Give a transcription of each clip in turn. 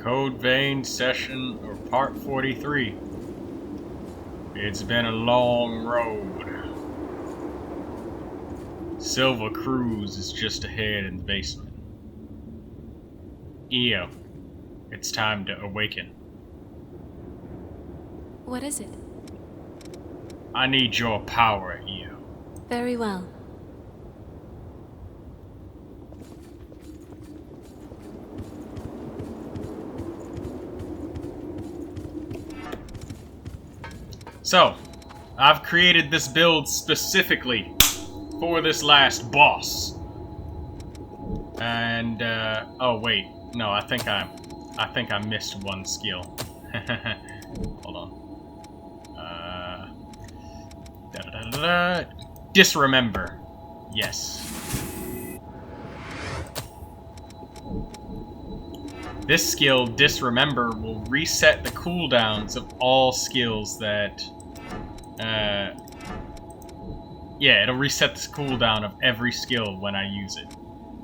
Code Vein Session or Part 43. It's been a long road. Silver Cruise is just ahead in the basement. Io, it's time to awaken. What is it? I need your power, Io. Very well. So, I've created this build specifically for this last boss. And, oh wait, no, I think I missed one skill. Hold on. Disremember. Yes. This skill, Disremember, will reset the cooldowns of all skills that... yeah, it'll reset the cooldown of every skill when I use it.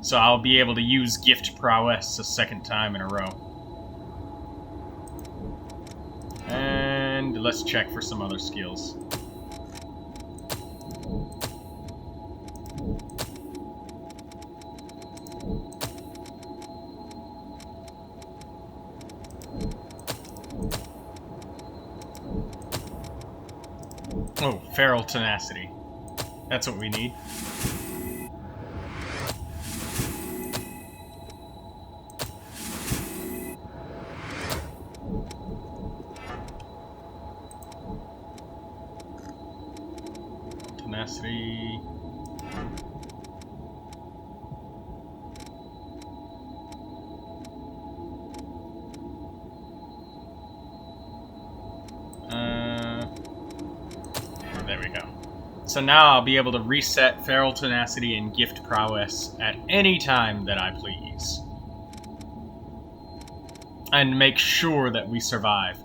So I'll be able to use Gift Prowess a second time in a row. And let's check for some other skills. Oh, Feral Tenacity. That's what we need. Tenacity. There we go. So now I'll be able to reset Feral Tenacity and Gift Prowess at any time that I please. And make sure that we survive.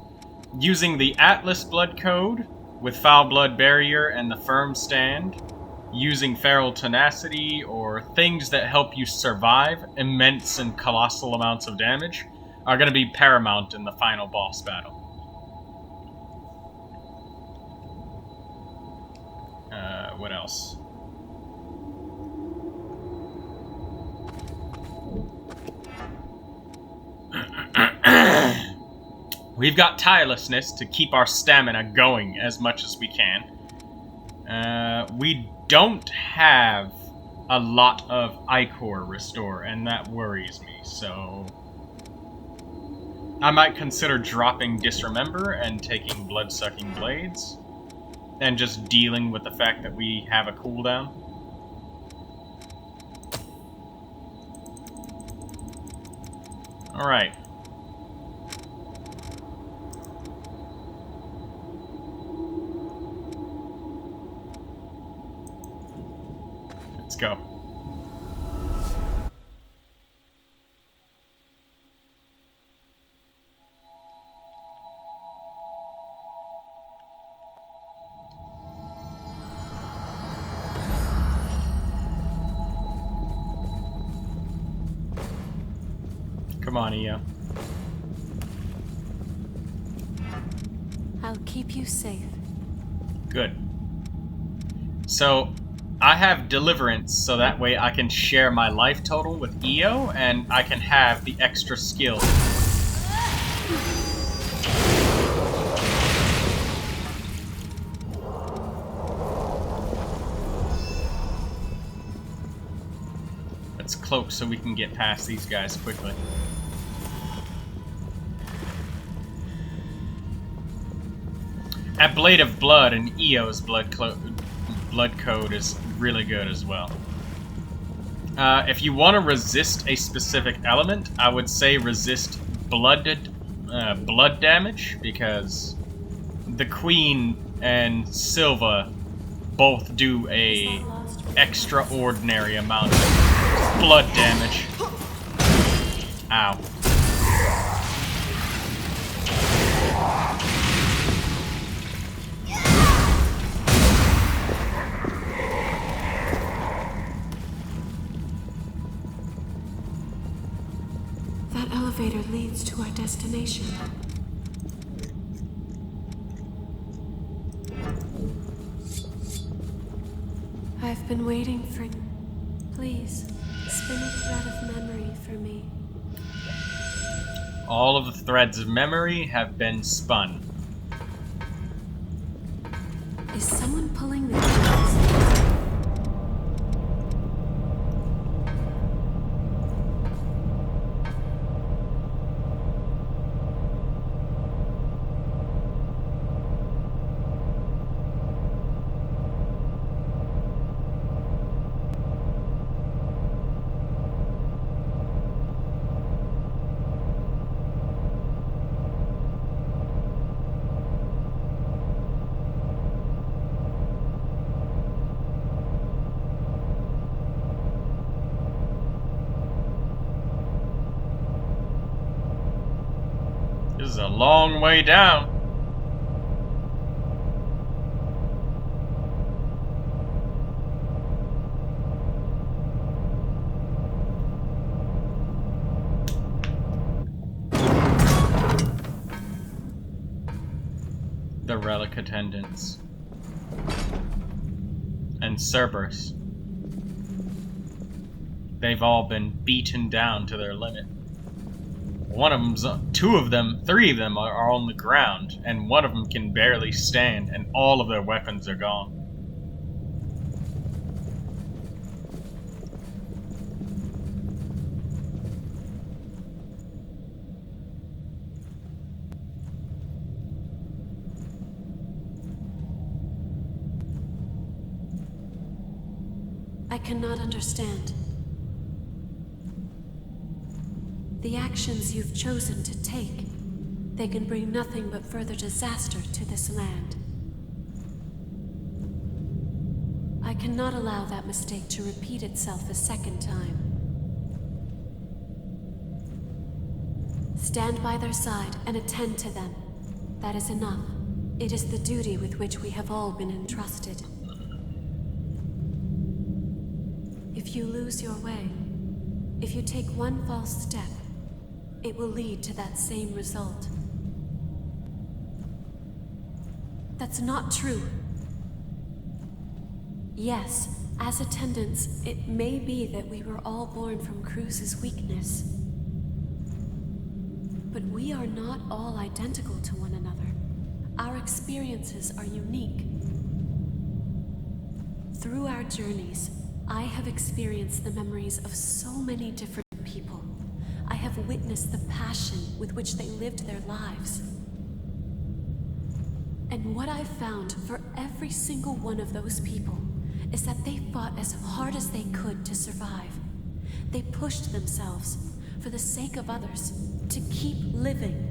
Using the Atlas Blood Code with Foul Blood Barrier and the Firm Stand, using Feral Tenacity or things that help you survive immense and colossal amounts of damage are going to be paramount in the final boss battle. What else? We've got tirelessness to keep our stamina going as much as we can. We don't have a lot of Ichor Restore, and that worries me, so... I might consider dropping Disremember and taking Blood-Sucking Blades. And just dealing with the fact that we have a cooldown. Alright. Let's go. Come on, Io. I'll keep you safe. Good. So, I have Deliverance, so that way I can share my life total with Io, and I can have the extra skill. Let's cloak so we can get past these guys quickly. At Blade of Blood and Io's blood code is really good as well. If you want to resist a specific element, I would say resist blood damage, because the Queen and Silva both do a extraordinary amount of blood damage. Ow. That elevator leads to our destination. I've been waiting for... Please, spin a thread of memory for me. All of the threads of memory have been spun. Is someone pulling the cables? This is a long way down. The relic attendants. And Cerberus. They've all been beaten down to their limit. Three of them are on the ground, and one of them can barely stand, and all of their weapons are gone. I cannot understand. The actions you've chosen to take, they can bring nothing but further disaster to this land. I cannot allow that mistake to repeat itself a second time. Stand by their side and attend to them. That is enough. It is the duty with which we have all been entrusted. If you lose your way, if you take one false step, it will lead to that same result. That's not true. Yes, as attendants, it may be that we were all born from Cruz's weakness. But we are not all identical to one another. Our experiences are unique. Through our journeys, I have experienced the memories of so many different people. I have witnessed the passion with which they lived their lives. And what I've found for every single one of those people is that they fought as hard as they could to survive. They pushed themselves for the sake of others to keep living.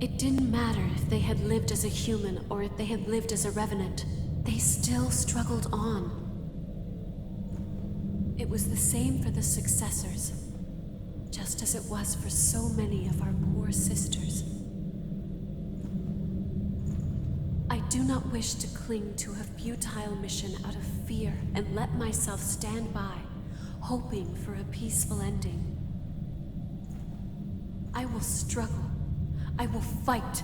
It didn't matter if they had lived as a human or if they had lived as a revenant. They still struggled on. It was the same for the successors, just as it was for so many of our poor sisters. I do not wish to cling to a futile mission out of fear and let myself stand by, hoping for a peaceful ending. I will struggle. I will fight.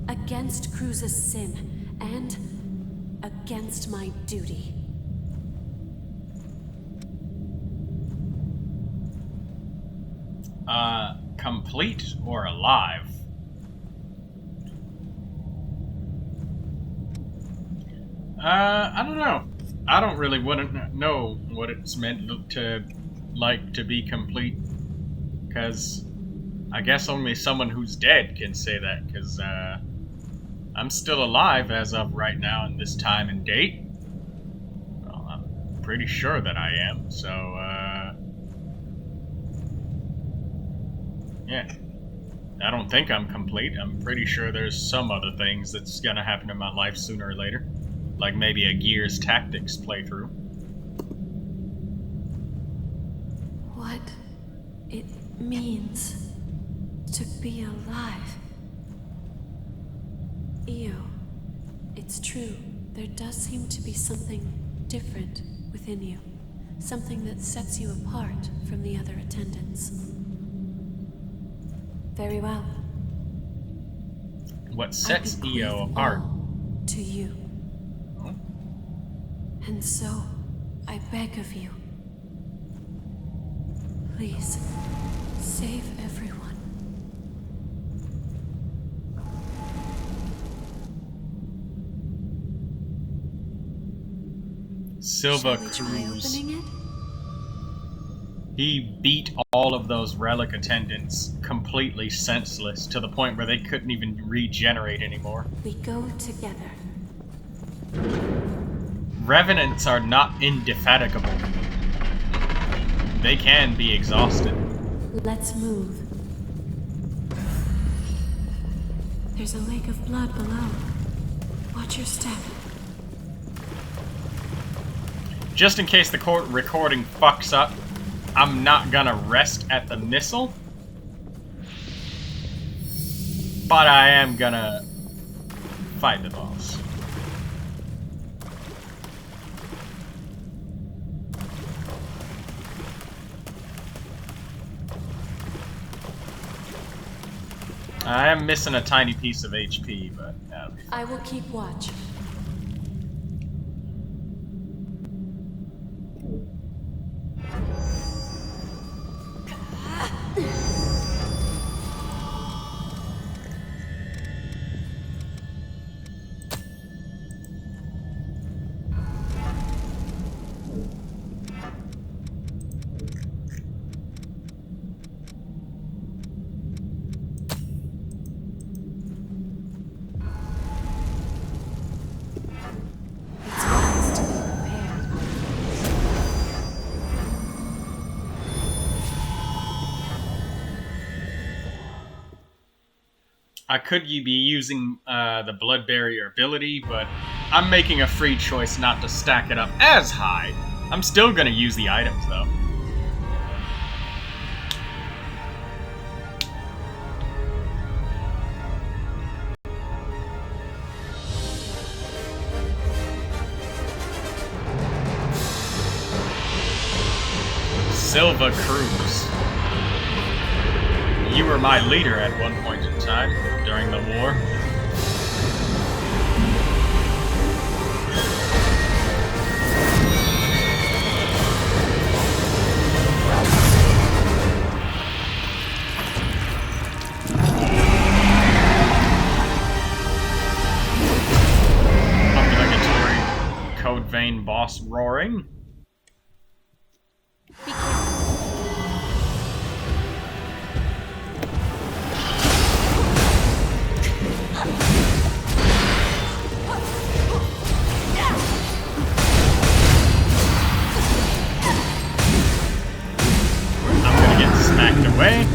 Against Cruz's sin and against my duty. Complete or alive? I don't know. I don't really wouldn't know what it's meant to like to be complete, because I guess only someone who's dead can say that, because I'm still alive as of right now in this time and date. Well, I'm pretty sure that I am, so yeah. I don't think I'm complete. I'm pretty sure there's some other things that's gonna happen in my life sooner or later. Like maybe a Gears Tactics playthrough. What it means to be alive. Io, it's true. There does seem to be something different within you. Something that sets you apart from the other attendants. Very well. What sets EO bequeath apart? all to you. And so, I beg of you, please, save everyone. Silva Shall we try Cruz. opening it? He beat all of those relic attendants completely senseless to the point where they couldn't even regenerate anymore. We go together. Revenants are not indefatigable. They can be exhausted. Let's move. There's a lake of blood below. Watch your step. Just in case the recording fucks up, I'm not gonna rest at the missile. But I am gonna fight the boss. I am missing a tiny piece of HP, but that'll be fine. I will keep watch. It's wise to be prepared. I could be using the Blood Barrier ability, but I'm making a free choice not to stack it up as high. I'm still gonna use the items, though. Silva Cruz. You were my leader at one point in time, during the war. Obligatory Code Vein boss roaring. Be careful. I'm gonna get smacked away.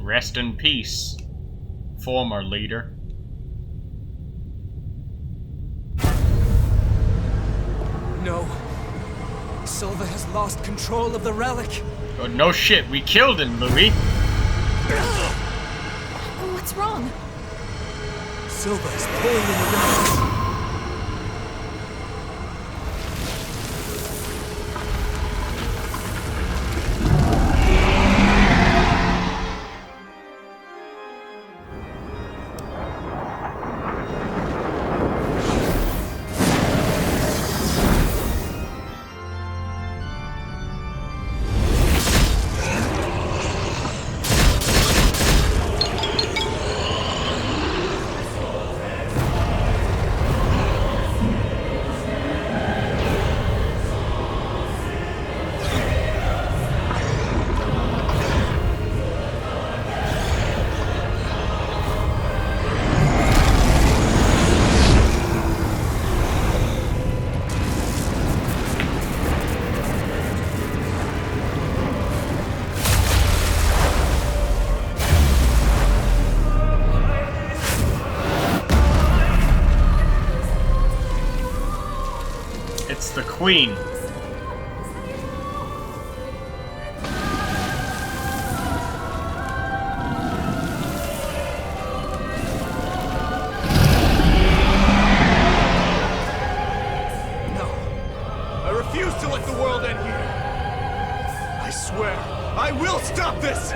Rest in peace, former leader. No. Silva has lost control of the relic. Oh, no shit, we killed him, Louis. What's wrong? Silva is pulling in the relic. It's the Queen. No. I refuse to let the world end here. I swear, I will stop this!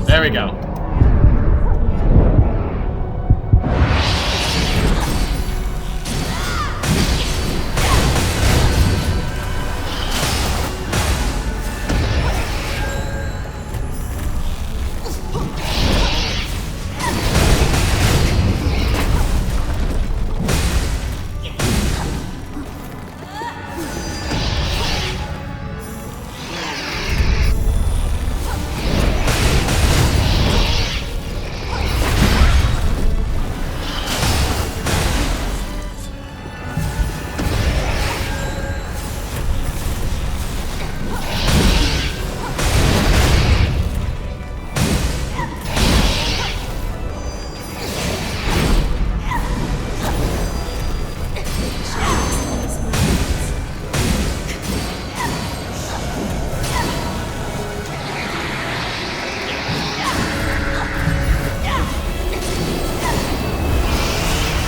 There we go.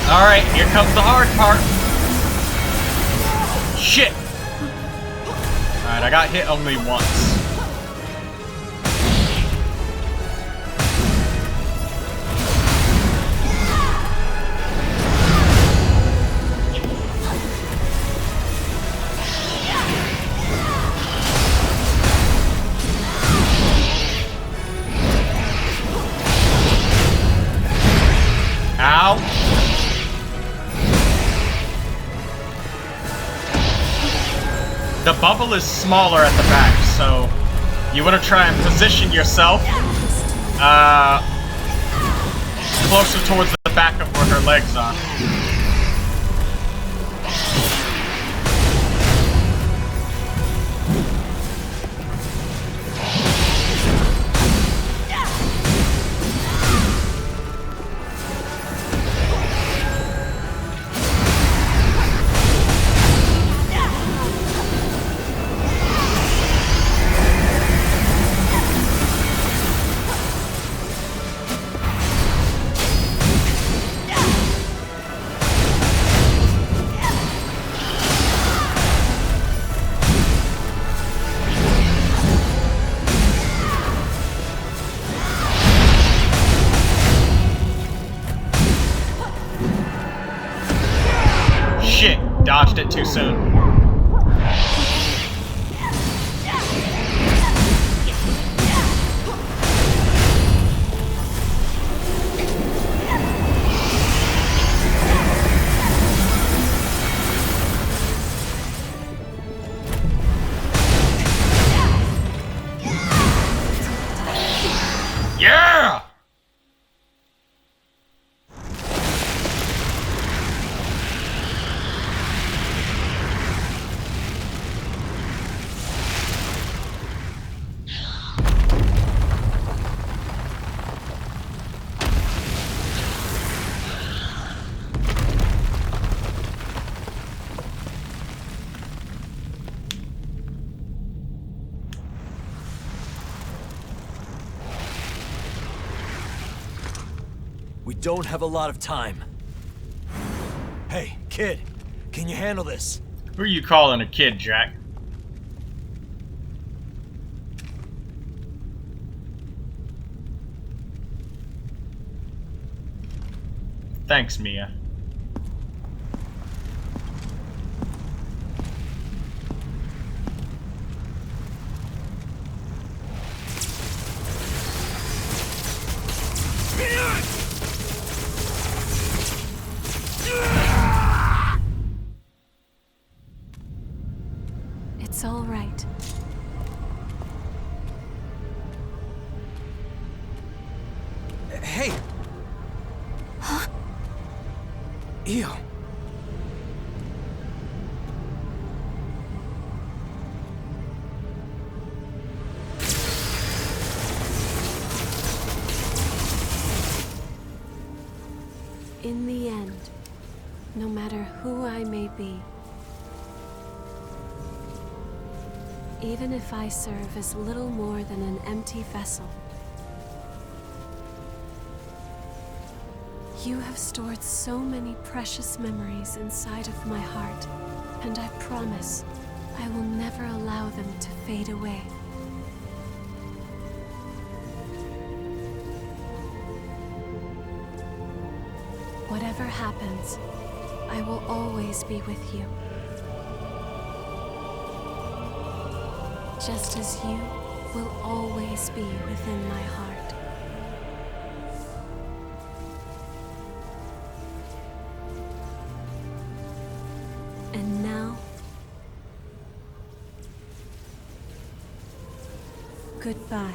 Alright, here comes the hard part. Shit! Alright, I got hit only once. Ow! The bubble is smaller at the back, so you want to try and position yourself closer towards the back of where her legs are. dodged it too soon. Yeah! We don't have a lot of time. Hey, kid, can you handle this? Who are you calling a kid, Jack? Thanks, Mia. It's all right. Hey! Huh? Ew. In the end, no matter who I may be, even if I serve as little more than an empty vessel, you have stored so many precious memories inside of my heart, and I promise I will never allow them to fade away. Whatever happens, I will always be with you. Just as you will always be within my heart. And now, goodbye.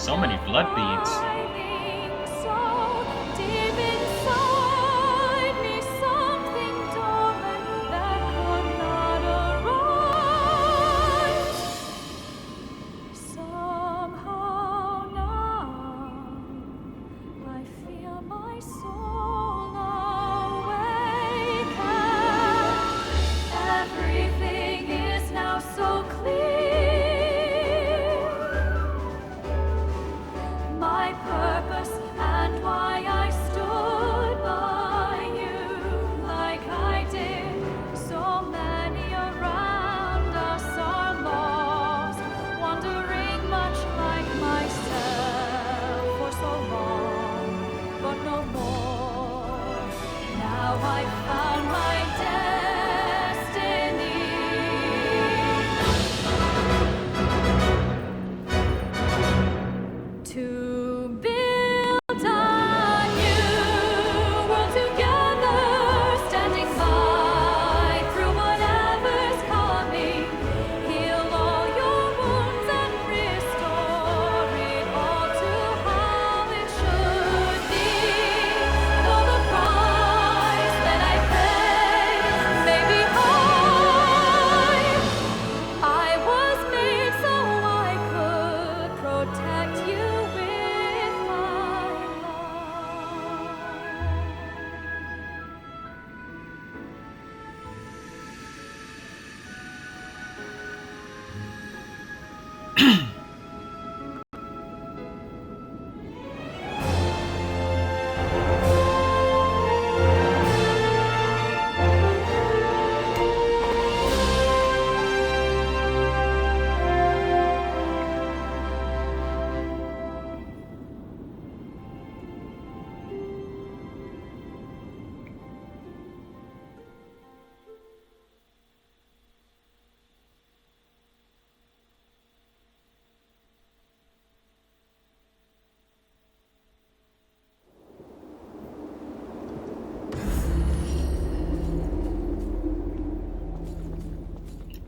So many blood beads.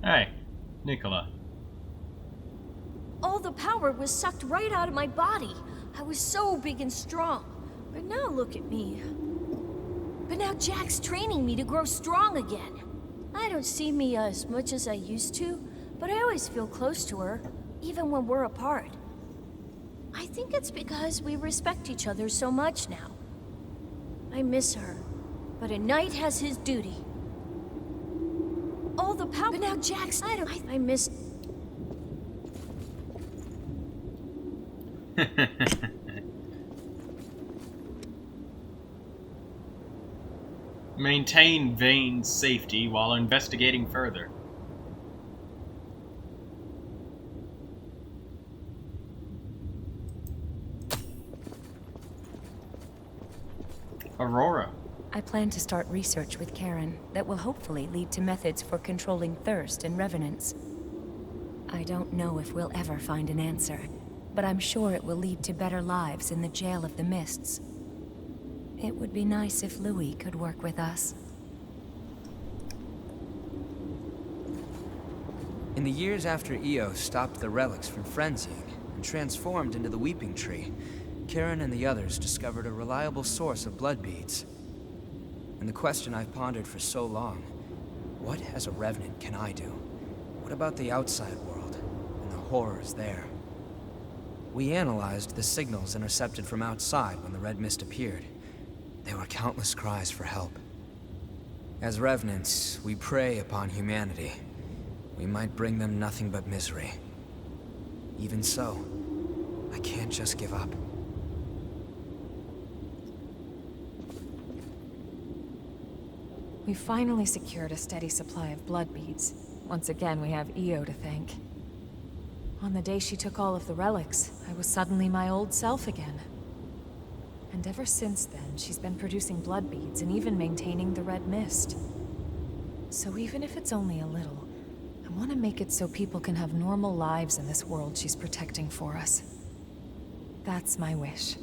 Hey, Nicola. All the power was sucked right out of my body. I was so big and strong. But now look at me. But now Jack's training me to grow strong again. I don't see me as much as I used to, but I always feel close to her, even when we're apart. I think it's because we respect each other so much now. I miss her, but a knight has his duty. All the power, but now Jack's, I miss... Maintain Vane's safety while investigating further. Aurora. I plan to start research with Karen that will hopefully lead to methods for controlling thirst and revenants. I don't know if we'll ever find an answer, but I'm sure it will lead to better lives in the Jail of the Mists. It would be nice if Louis could work with us. In the years after Io stopped the relics from frenzying and transformed into the Weeping Tree, Karen and the others discovered a reliable source of blood beads. And the question I've pondered for so long, what as a Revenant can I do? What about the outside world and the horrors there? We analyzed the signals intercepted from outside when the Red Mist appeared. They were countless cries for help. As Revenants, we prey upon humanity. We might bring them nothing but misery. Even so, I can't just give up. We finally secured a steady supply of blood beads. Once again, we have Io to thank. On the day she took all of the relics, I was suddenly my old self again. And ever since then, she's been producing blood beads and even maintaining the Red Mist. So even if it's only a little, I want to make it so people can have normal lives in this world she's protecting for us. That's my wish.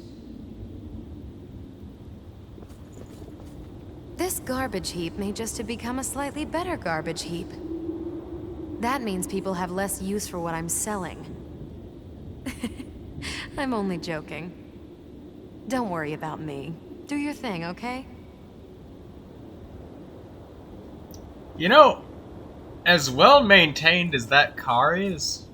This garbage heap may just have become a slightly better garbage heap. That means people have less use for what I'm selling. I'm only joking. Don't worry about me. Do your thing, okay? You know, as well maintained as that car is,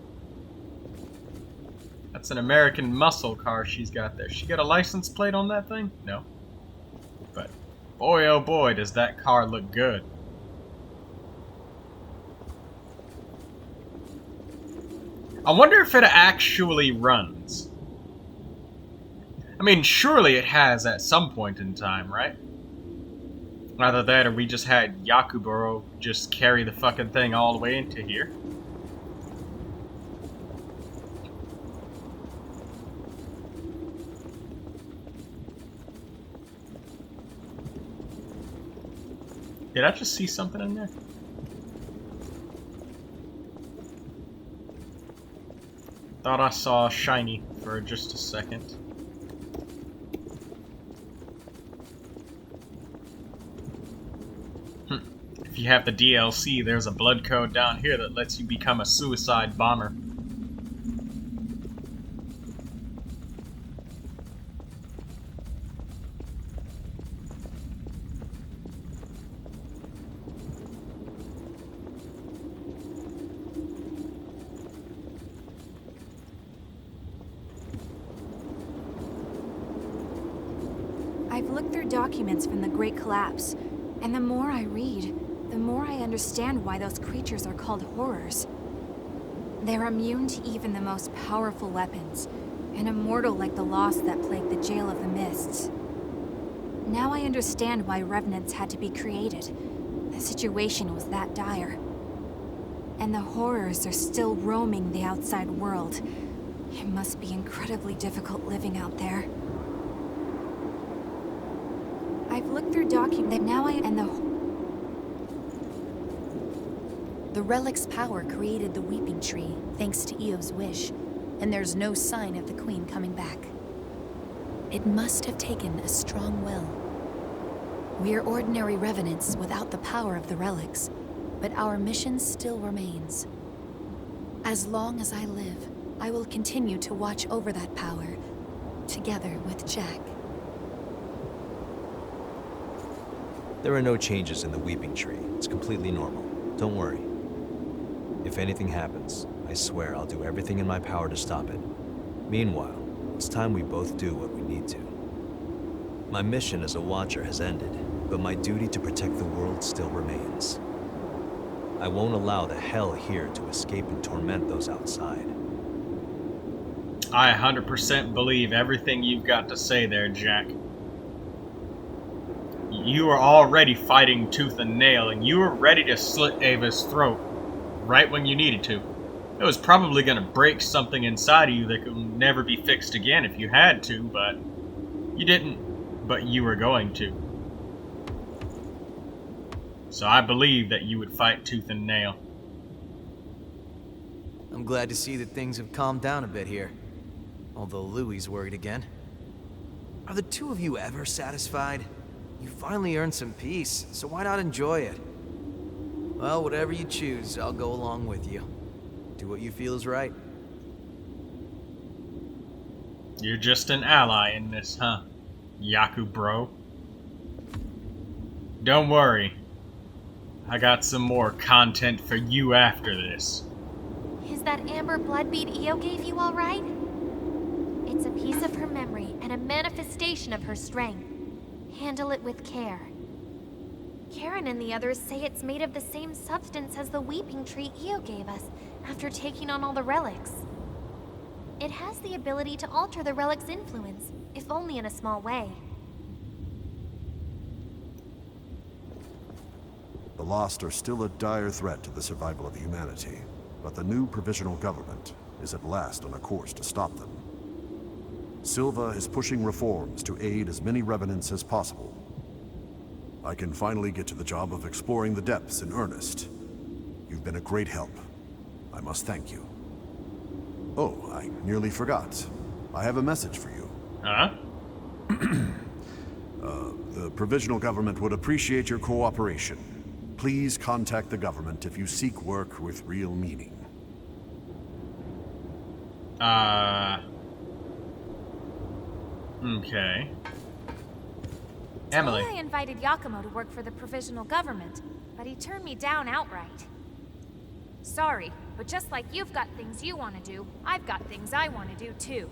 that's an American muscle car she's got there. She got a license plate on that thing? No. But boy oh boy does that car look good. I wonder if it actually runs. I mean, surely it has at some point in time, right? Either that or we just had Yakuburo just carry the fucking thing all the way into here. Did I just see something in there? Thought I saw shiny for just a second. If you have the DLC, there's a blood code down here that lets you become a suicide bomber. I've looked through documents from the Great Collapse, and the more I read, the more I understand why those creatures are called horrors. They're immune to even the most powerful weapons, and immortal like the loss that plagued the Jail of the Mists. Now I understand why revenants had to be created. The situation was that dire. And the horrors are still roaming the outside world. It must be incredibly difficult living out there. I've looked through documents that now The relic's power created the Weeping Tree, thanks to Eo's wish, and there's no sign of the Queen coming back. It must have taken a strong will. We're ordinary revenants without the power of the relics, but our mission still remains. As long as I live, I will continue to watch over that power, together with Jack. There are no changes in the Weeping Tree. It's completely normal. Don't worry. If anything happens, I swear I'll do everything in my power to stop it. Meanwhile, it's time we both do what we need to. My mission as a Watcher has ended, but my duty to protect the world still remains. I won't allow the hell here to escape and torment those outside. I 100% believe everything you've got to say there, Jack. You were already fighting tooth and nail, and you were ready to slit Ava's throat right when you needed to. It was probably going to break something inside of you that could never be fixed again if you had to, but you didn't. But you were going to. So I believe that you would fight tooth and nail. I'm glad to see that things have calmed down a bit here. Although Louie's worried again. Are the two of you ever satisfied? You finally earned some peace, so why not enjoy it? Well, whatever you choose, I'll go along with you. Do what you feel is right. You're just an ally in this, huh? Yaku bro. Don't worry. I got some more content for you after this. Is that amber blood bead Io gave you all right? It's a piece of her memory and a manifestation of her strength. Handle it with care. Karen and the others say it's made of the same substance as the weeping tree Io gave us after taking on all the relics. It has the ability to alter the relic's influence, if only in a small way. The Lost are still a dire threat to the survival of humanity, but the new provisional government is at last on a course to stop them. Silva is pushing reforms to aid as many revenants as possible. I can finally get to the job of exploring the depths in earnest. You've been a great help. I must thank you. Oh, I nearly forgot. I have a message for you. Huh? The provisional government would appreciate your cooperation. Please contact the government if you seek work with real meaning. Okay. Emily. I invited Yakumo to work for the provisional government, but he turned me down outright. Sorry, but just like you've got things you want to do, I've got things I want to do too.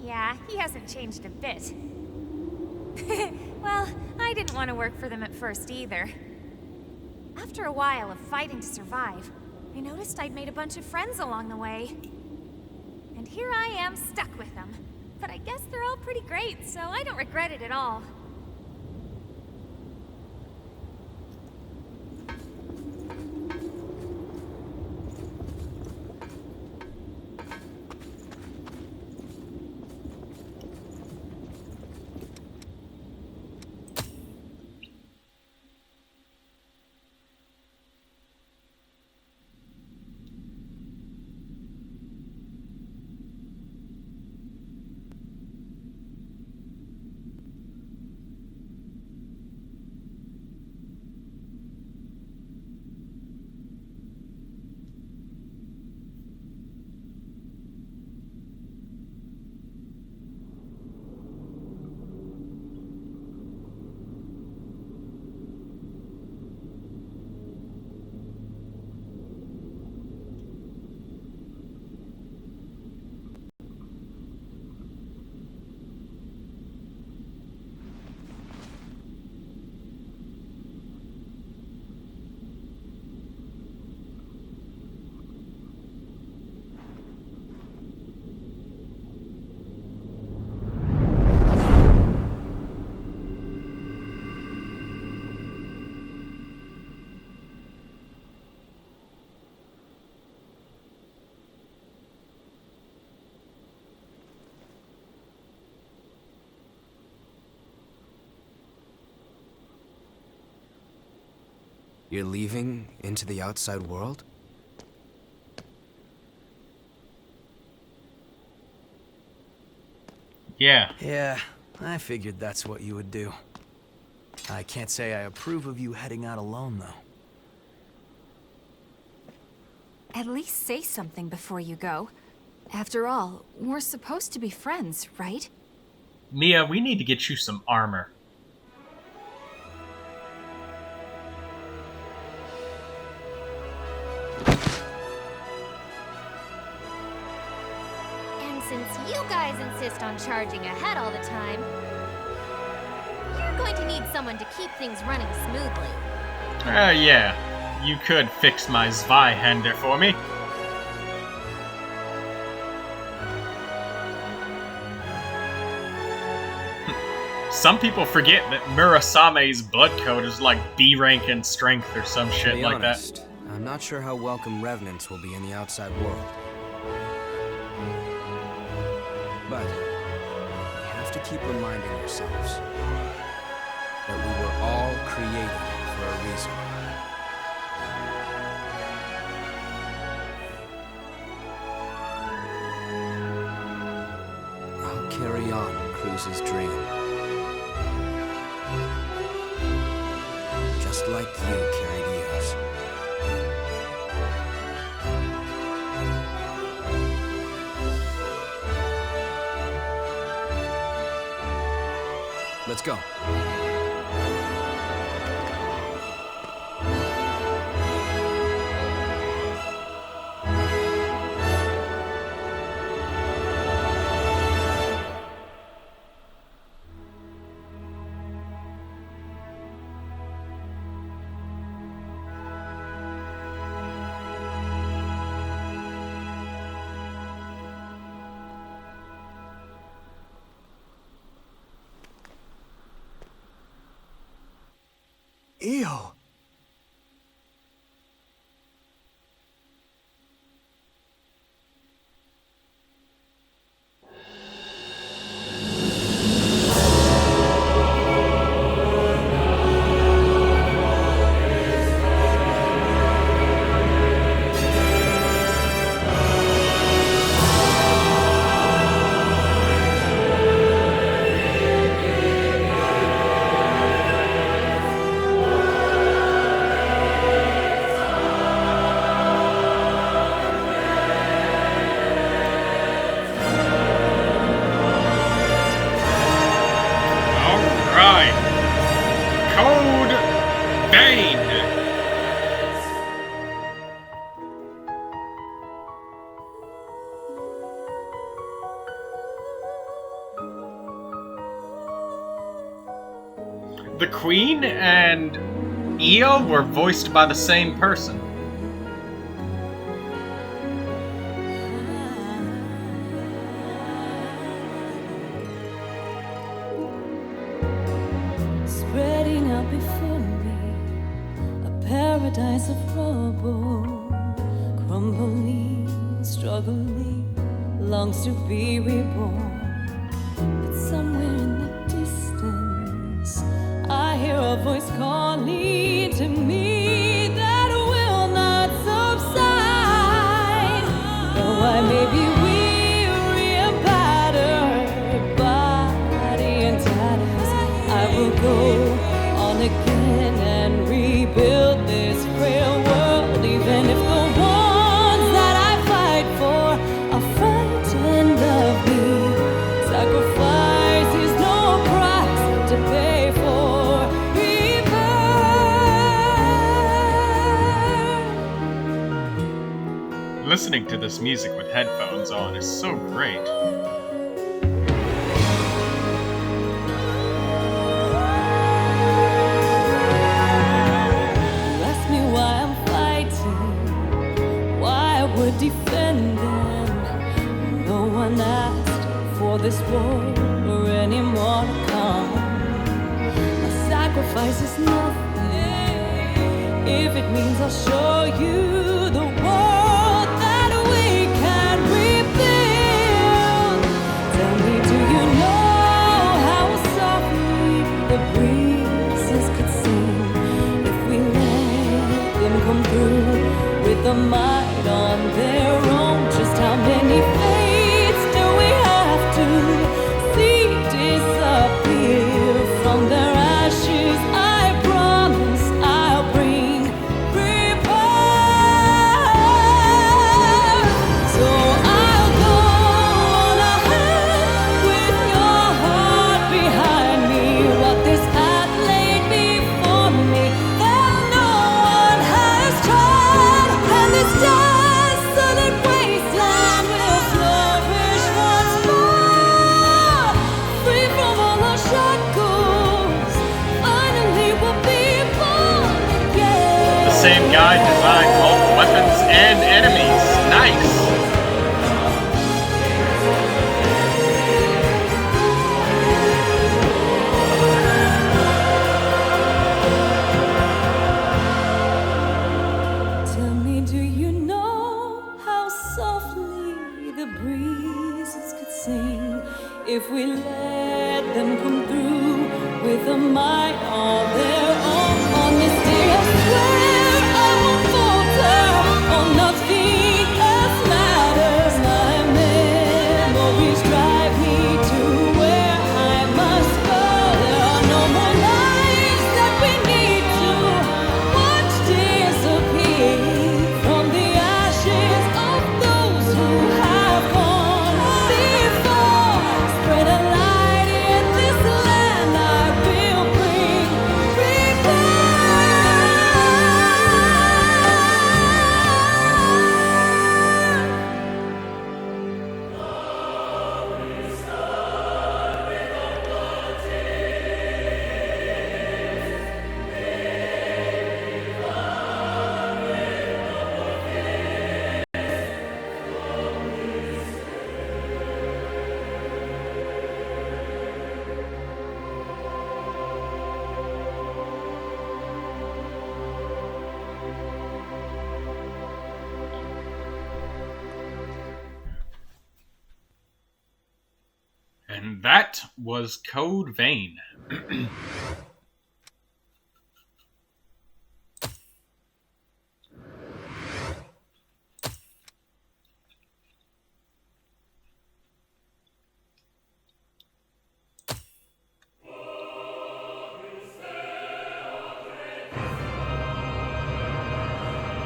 Yeah, he hasn't changed a bit. Well, I didn't want to work for them at first either. After a while of fighting to survive, I noticed I'd made a bunch of friends along the way. And here I am stuck with them. But I guess they're all pretty great, so I don't regret it at all. You're leaving into the outside world? Yeah. Yeah, I figured that's what you would do. I can't say I approve of you heading out alone, though. At least say something before you go. After all, we're supposed to be friends, right? Mia, we need to get you some armor. And since you guys insist on charging ahead all the time, you're going to need someone to keep things running smoothly. Yeah. You could fix my Zweihander for me. Some people forget that Murasame's blood code is like B rank in strength or some shit like that. I'm not sure how welcome revenants will be in the outside world. But we have to keep reminding ourselves that we were all created for a reason. I'll carry on Cruz's dream. Just like you carried Eos. Let's go. Ew. the Queen and Io were voiced by the same person. Spreading out before me, a paradise of rubble, crumbling, struggling, longs to be reborn. But somewhere in the distance, I hear a voice calling to me that will not subside. Though I may be weary and battered, body and tatters, I will go on again and rebuild this frail world, even if the ones that I fight for are frightened of me. Sacrifice is no price to pay for rebirth. Listening to this music with headphones on is so great. Defend them. No one asked for this war or any more to come. A sacrifice is nothing if it means I'll show you the world that we can rebuild. Tell me, do you know how softly the breezes could sing if we let them come through with the might on their own? Just how many fates do we have to see disappear from their ashes? I promise I'll bring rebirth. So I'll go on ahead with your heart behind me. What this path laid before me that no one has tried, and this desolate wasteland will flourish once more. Free from all our shackles, finally we'll be born again. The same guy designed both weapons and enemies. Nice! Tell me, do you know how softly the breezes could sing if we let them come through with a might all their own? On this day I swear I won't falter, oh nothing else matters. My memories drive me to where I must go. There are no more lives that we need to watch disappear from the ashes of those who have gone before. Spread a light in this land, I will bring rebirth. And that was Code Vein.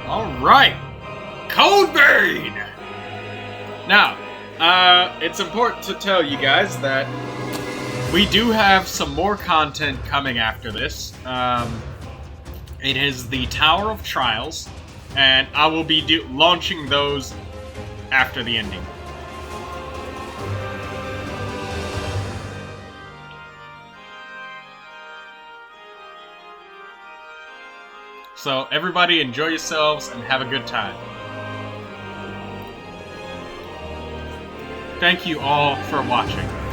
Alright! Code Vein! Now, it's important to tell you guys that we do have some more content coming after this. It is the Tower of Trials, and I will be launching those after the ending. So everybody enjoy yourselves and have a good time. Thank you all for watching.